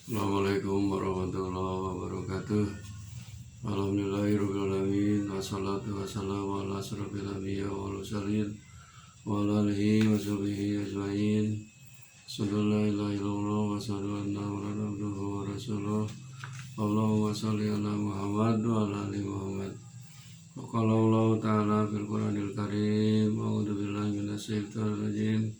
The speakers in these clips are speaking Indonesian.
Assalamualaikum warahmatullahi wabarakatuh. Alhamdulillahirrahmanirrahim. Wassalatu wassalamu ala asrofil anbiya wal mursalin wa ala alihi wa sahbihi ajmain. Sallallahu la ilaha illallah wa sallallahu anna muhammadan abduhu wa rasuluh. Allahumma shalli ala Muhammad wa ala ali Muhammad. Wa qala Allah ta'ala fil Qur'anil Karim. A'udzu billahi minasyaitonir rajim.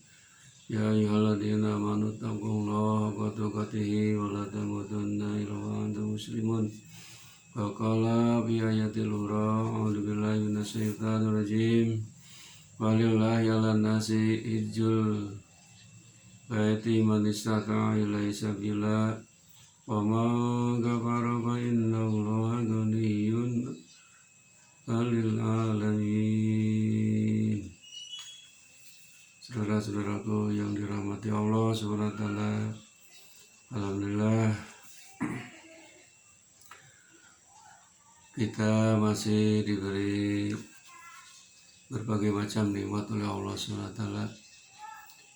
Ya ayyuhalladzina amanu taqullaha haqqa tuqatih wa la tamutunna illa wa antum muslimun. Wa qala fi ayatil ukhra a'udzu billahi minasyaitonir rajim. Walillahi 'alan nasi hijjul baiti man istata'a ilaihi sabila wa man kafara fa innallaha ghaniyyun 'anil 'alamin. Saudara-saudaraku yang dirahmati Allah Subhanahu wa taala, alhamdulillah kita masih diberi berbagai macam nikmat oleh Allah Subhanahu wa taala.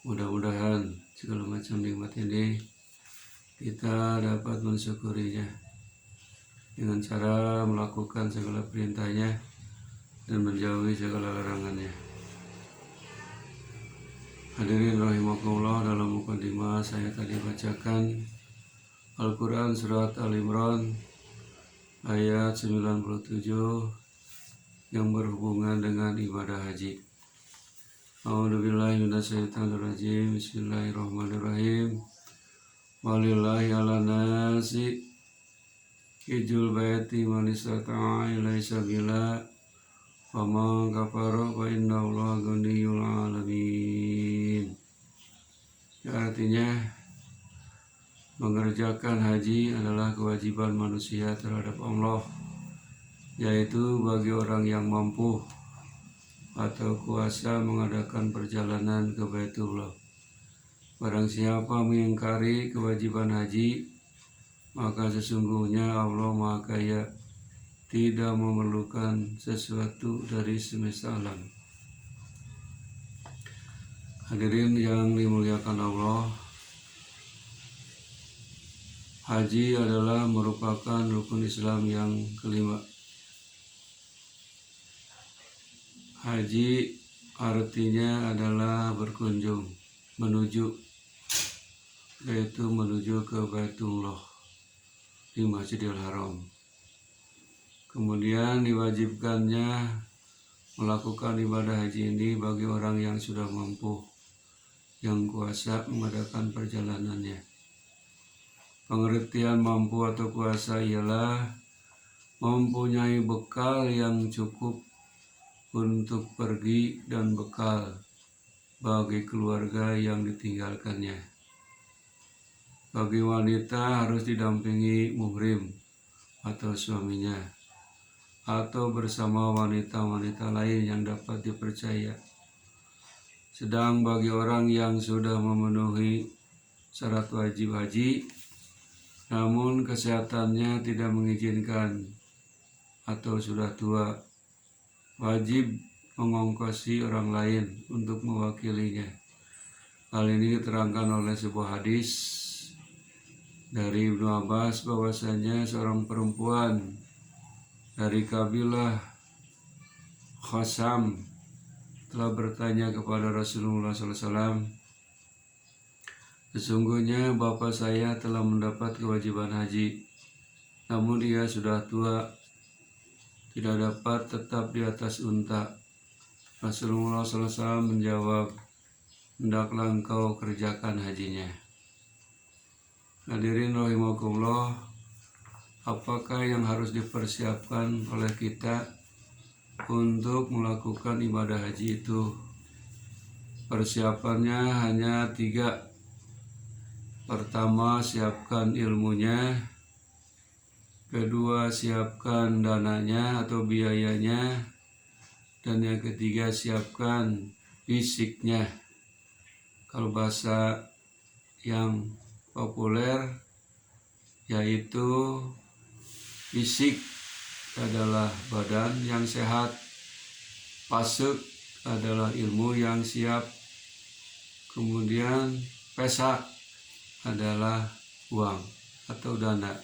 Mudah-mudahan segala macam nikmat ini kita dapat mensyukurinya dengan cara melakukan segala perintahnya dan menjauhi segala larangannya. Hadirin rahimakumullah, dalam mukadimah saya tadi bacakan Al-Quran Surat Al-Imran ayat 97 yang berhubungan dengan ibadah haji. A'udzubillahi minasyaitonirrajim. Bismillahirrahmanirrahim. Walillahi 'alan nasi hijjul baiti man istata'a ilaihi sabila wa man kafara fa innallaha ghaniyyun 'alamin. Artinya, mengerjakan haji adalah kewajiban manusia terhadap Allah, yaitu bagi orang yang mampu atau kuasa mengadakan perjalanan ke Baitullah. Barang siapa mengingkari kewajiban haji, maka sesungguhnya Allah Maha Kaya, tidak memerlukan sesuatu dari semesta alam. Hadirin yang dimuliakan Allah, haji adalah merupakan rukun Islam yang kelima. Haji artinya adalah berkunjung, menuju, yaitu menuju ke Baitullah di Masjidil Haram. Kemudian diwajibkannya melakukan ibadah haji ini bagi orang yang sudah mampu, yang kuasa mengadakan perjalanannya. Pengertian mampu atau kuasa ialah mempunyai bekal yang cukup untuk pergi dan bekal bagi keluarga yang ditinggalkannya. Bagi wanita harus didampingi muhrim atau suaminya, atau bersama wanita-wanita lain yang dapat dipercaya. Sedang bagi orang yang sudah memenuhi syarat wajib haji, namun kesehatannya tidak mengizinkan atau sudah tua, wajib mengongkosi orang lain untuk mewakilinya. Hal ini diterangkan oleh sebuah hadis dari Ibnu Abbas bahwasanya seorang perempuan dari kabilah Khasam telah bertanya kepada Rasulullah SAW, sesungguhnya bapak saya telah mendapat kewajiban haji, namun ia sudah tua, tidak dapat tetap di atas unta. Rasulullah SAW menjawab, hendaklah engkau kerjakan hajinya. Hadirin rahimakumullah, apakah yang harus dipersiapkan oleh kita untuk melakukan ibadah haji itu? Persiapannya hanya 3. Pertama, siapkan ilmunya. Kedua, siapkan dananya atau biayanya. Dan yang ketiga, siapkan fisiknya. Kalau bahasa yang populer yaitu fisik adalah badan yang sehat, pasuk adalah ilmu yang siap, kemudian pesak adalah uang atau dana.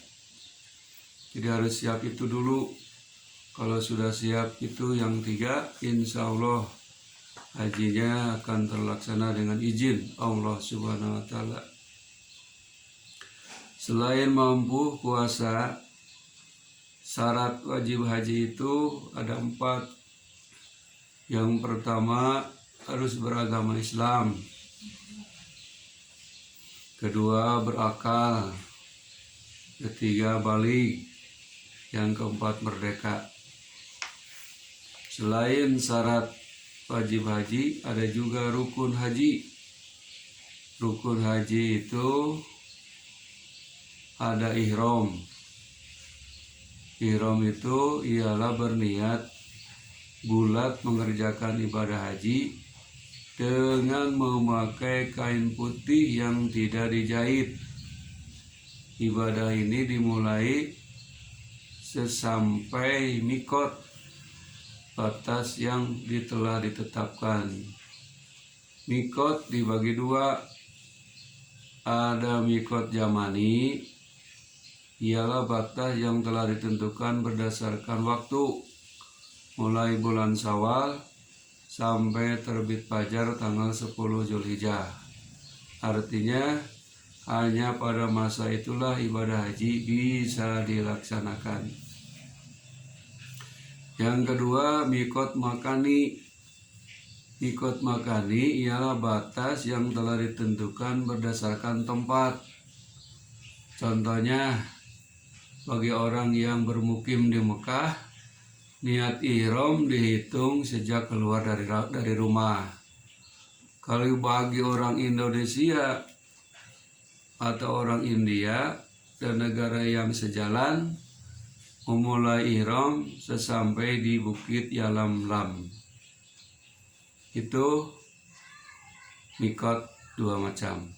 Jadi harus siap itu dulu. Kalau sudah siap itu yang 3, insya Allah hajinya akan terlaksana dengan izin Allah Subhanahu wa Ta'ala. Selain mampu puasa, syarat wajib haji itu ada 4. Yang pertama harus beragama Islam. Kedua berakal. Ketiga balik. Yang keempat merdeka. Selain syarat wajib haji, ada juga rukun haji. Rukun haji itu ada ihram. Ihram itu ialah berniat bulat mengerjakan ibadah haji dengan memakai kain putih yang tidak dijahit. Ibadah ini dimulai sesampai mikot, batas yang telah ditetapkan. Mikot dibagi 2. Ada mikot zamani, ialah batas yang telah ditentukan berdasarkan waktu, mulai bulan Syawal sampai terbit fajar tanggal 10 Zulhijjah. Artinya hanya pada masa itulah ibadah haji bisa dilaksanakan. Yang kedua, mikot makani. Mikot makani ialah batas yang telah ditentukan berdasarkan tempat. Contohnya, bagi orang yang bermukim di Mekah, niat ihram dihitung sejak keluar dari rumah. Kalau bagi orang Indonesia atau orang India dan negara yang sejalan, memulai ihram sesampai di Bukit Yalamlam. Itu mikot 2 macam.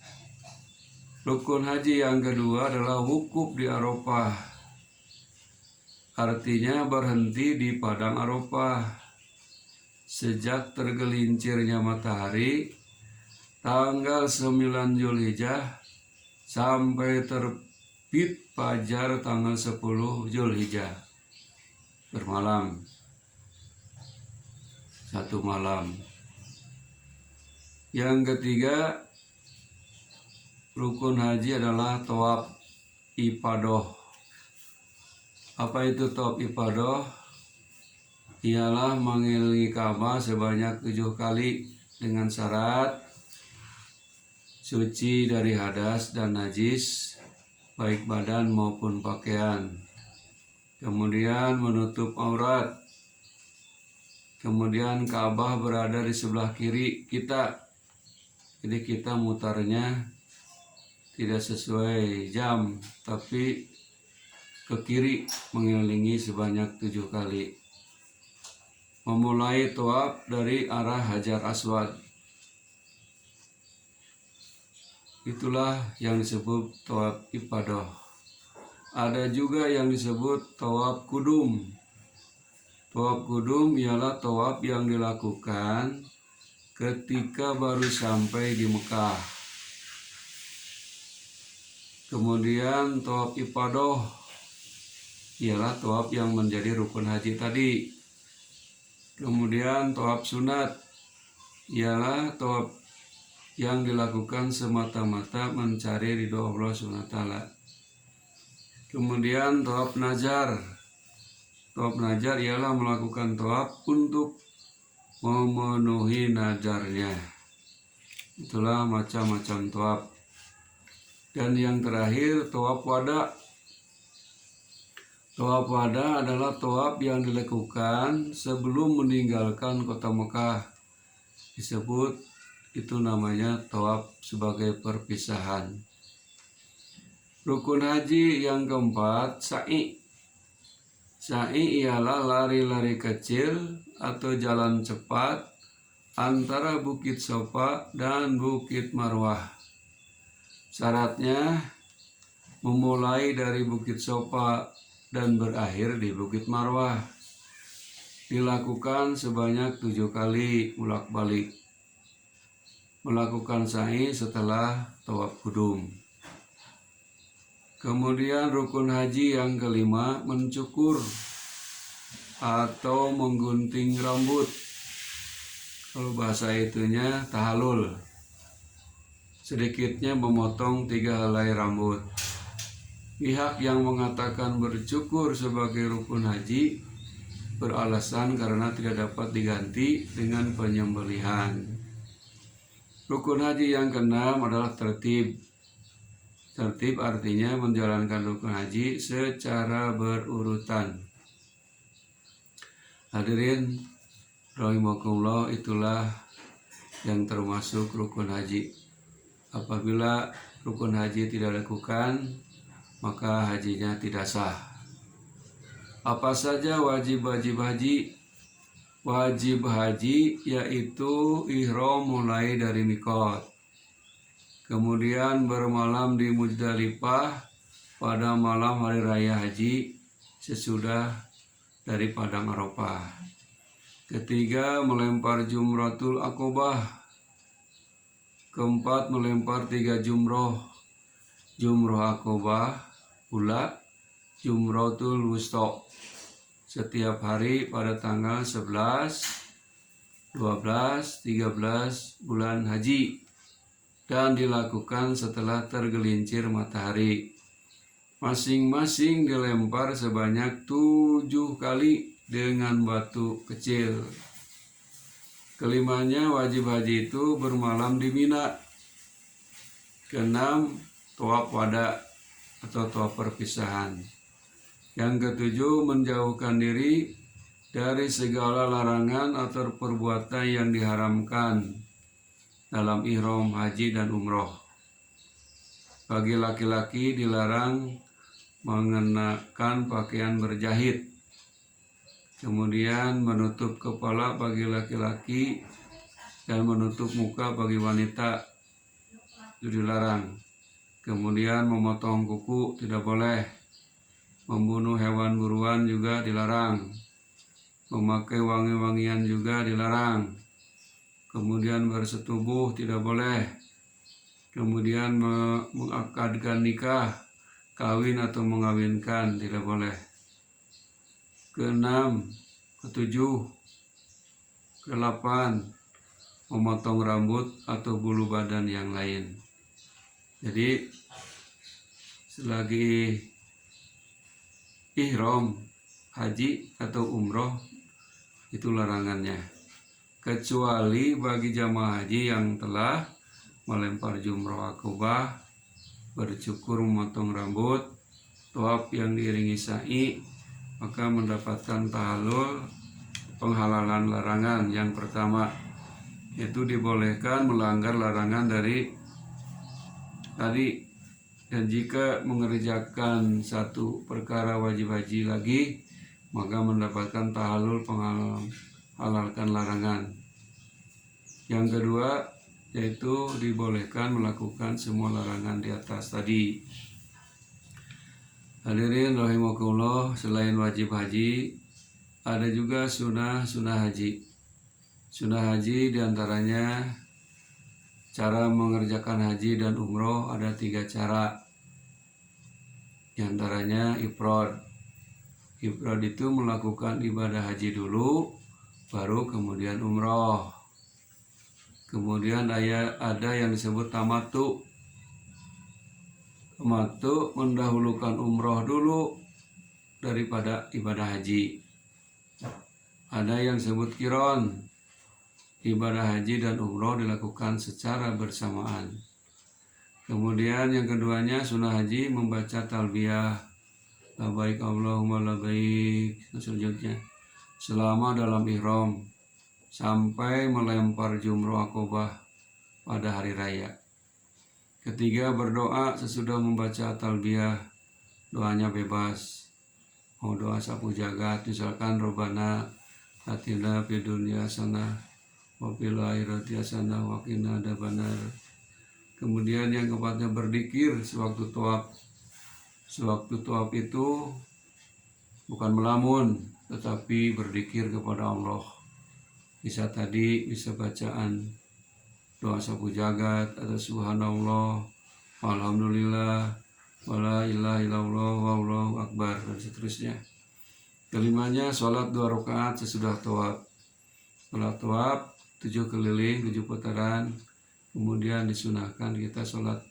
Rukun haji yang kedua adalah wukuf di Arafah. Artinya berhenti di padang Arafah sejak tergelincirnya matahari tanggal 9 Zulhijjah sampai terbit fajar tanggal 10 Zulhijjah. Bermalam 1 malam. Yang ketiga, rukun haji adalah tawaf ifadah. Apa itu tawaf ifadah? Ialah mengelilingi Ka'bah sebanyak 7 kali dengan syarat suci dari hadas dan najis, baik badan maupun pakaian. Kemudian menutup aurat. Kemudian Ka'bah berada di sebelah kiri kita. Jadi kita mutarnya tidak sesuai jam, tapi ke kiri mengelilingi sebanyak 7 kali. Memulai tawaf dari arah Hajar Aswad. Itulah yang disebut tawaf ifadah. Ada juga yang disebut tawaf kudum. Tawaf kudum ialah tawaf yang dilakukan ketika baru sampai di Mekah. Kemudian tawaf ifadah ialah tawaf yang menjadi rukun haji tadi. Kemudian tawaf sunat ialah tawaf yang dilakukan semata-mata mencari ridho Allah SWT. Kemudian tawaf nazar. Tawaf nazar ialah melakukan tawaf untuk memenuhi nazarnya. Itulah macam-macam tawaf. Dan yang terakhir tawaf wada. Tawaf wada adalah tawaf yang dilakukan sebelum meninggalkan kota Mekah. Disebut itu namanya tawaf sebagai perpisahan. Rukun haji yang keempat, sa'i. Sa'i ialah lari-lari kecil atau jalan cepat antara Bukit Sofa dan Bukit Marwah. Syaratnya memulai dari Bukit Sofa dan berakhir di Bukit Marwah. Dilakukan sebanyak 7 kali bolak-balik. Melakukan sa'i setelah tawaf kudum. Kemudian rukun haji yang kelima, mencukur atau menggunting rambut. Kalau bahasa itunya tahallul. Sedikitnya memotong 3 helai rambut. Pihak yang mengatakan bercukur sebagai rukun haji beralasan karena tidak dapat diganti dengan penyembelihan. Rukun haji yang keenam adalah tertib. Tertib artinya menjalankan rukun haji secara berurutan. Hadirin rahimakumullah, itulah yang termasuk rukun haji. Apabila rukun haji tidak dilakukan, maka hajinya tidak sah. Apa saja wajib-wajib haji? Wajib haji yaitu ihram mulai dari mikot, kemudian bermalam di Muzdalifah pada malam hari raya haji sesudah dari padang Arafah. Ketiga, melempar jumratul aqobah. Keempat, melempar 3 jumroh. Jumroh aqobah, pula jumratul wusta. Setiap hari pada tanggal 11, 12, 13 bulan haji. Dan dilakukan setelah tergelincir matahari. Masing-masing dilempar sebanyak 7 kali dengan batu kecil. Kelimanya, wajib haji itu bermalam di Mina. Keenam, tawaf wada atau tawaf perpisahan. Yang ketujuh, menjauhkan diri dari segala larangan atau perbuatan yang diharamkan dalam ihram haji dan umroh. Bagi laki-laki dilarang mengenakan pakaian berjahit. Kemudian menutup kepala bagi laki-laki dan menutup muka bagi wanita itu dilarang. Kemudian memotong kuku tidak boleh. Membunuh hewan buruan juga dilarang. Memakai wangi-wangian juga dilarang. Kemudian bersetubuh tidak boleh. Kemudian mengakadkan nikah, kawin atau mengawinkan tidak boleh. Keenam, ketujuh, kedelapan, memotong rambut atau bulu badan yang lain. Jadi selagi ihram haji atau umroh itu larangannya, kecuali bagi jamaah haji yang telah melempar jumroh aqobah, bercukur, memotong rambut, tawaf yang diiringi sa'i, maka mendapatkan tahallul, penghalalan larangan. Yang pertama itu dibolehkan melanggar larangan dari tadi, dan jika mengerjakan satu perkara wajib haji lagi, maka mendapatkan tahallul, penghalalkan larangan. Yang kedua yaitu dibolehkan melakukan semua larangan di atas tadi. Hadirin rahimakumullah, selain wajib haji ada juga sunnah haji. Sunnah haji diantaranya cara mengerjakan haji dan umroh ada 3 cara. Diantaranya ifrad. Ifrad itu melakukan ibadah haji dulu, baru kemudian umroh. Kemudian ada yang disebut tamattu. Tamattu mendahulukan umroh dulu daripada ibadah haji. Ada yang disebut qiron. Ibadah haji dan umroh dilakukan secara bersamaan. Kemudian yang keduanya sunnah haji membaca talbiyah, labbaik Allahumma labbaik, selanjutnya selama dalam ihram sampai melempar jumroh aqobah pada hari raya. Ketiga, berdoa sesudah membaca talbiyah. Doanya bebas, mau doa sapu jagat, misalkan Rabbana atina fid dunya hasanah wa fil akhirati hasanah wa qina adzabannar. Kemudian yang keempatnya berzikir sewaktu tawaf. Sewaktu tawaf itu bukan melamun, tetapi berzikir kepada Allah. Bisa bacaan doa sapu jagat atau subhanallah, alhamdulillah, wala ilaha illallah, wallahu akbar, dan seterusnya. Kelimanya, sholat 2 rakaat sesudah tawaf. Sholat tawaf 7 keliling, 7 putaran. Kemudian disunahkan kita sholat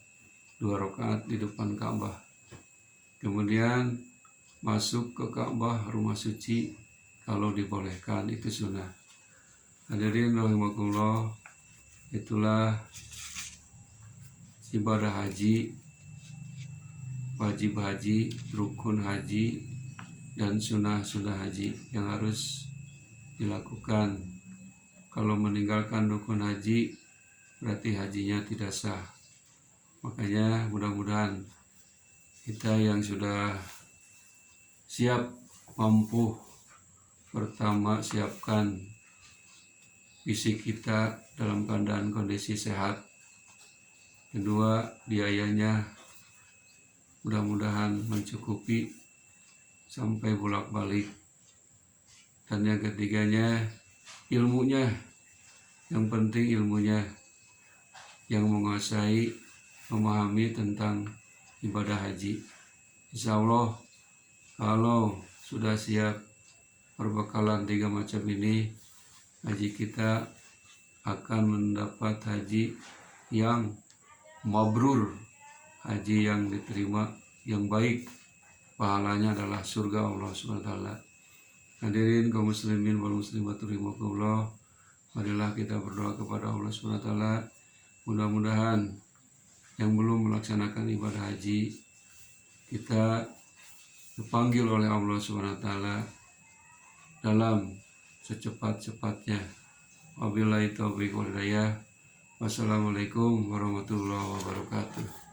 2 rakaat di depan Ka'bah. Kemudian masuk ke Ka'bah, rumah suci, kalau dibolehkan, itu sunnah. Hadirin rahimakumullah, itulah ibadah haji, wajib haji, rukun haji, dan sunnah-sunnah haji yang harus dilakukan. Kalau meninggalkan rukun haji, berarti hajinya tidak sah. Makanya mudah-mudahan kita yang sudah siap, mampu, pertama siapkan fisik kita dalam keadaan kondisi sehat. Kedua, biayanya mudah-mudahan mencukupi sampai bolak-balik. Dan yang ketiganya, ilmunya. Yang penting ilmunya, yang menguasai, memahami tentang ibadah haji. Insya Allah, kalau sudah siap perbekalan 3 macam ini, haji kita akan mendapat haji yang mabrur, haji yang diterima, yang baik. Pahalanya adalah surga Allah SWT. Hadirin kaum muslimin wal muslimat rahimakumullah, marilah kita berdoa kepada Allah SWT. Mudah-mudahan yang belum melaksanakan ibadah haji, kita dipanggil oleh Allah SWT dalam secepat-cepatnya. Wabillahi taufiq wal hidayah. Wassalamualaikum warahmatullahi wabarakatuh.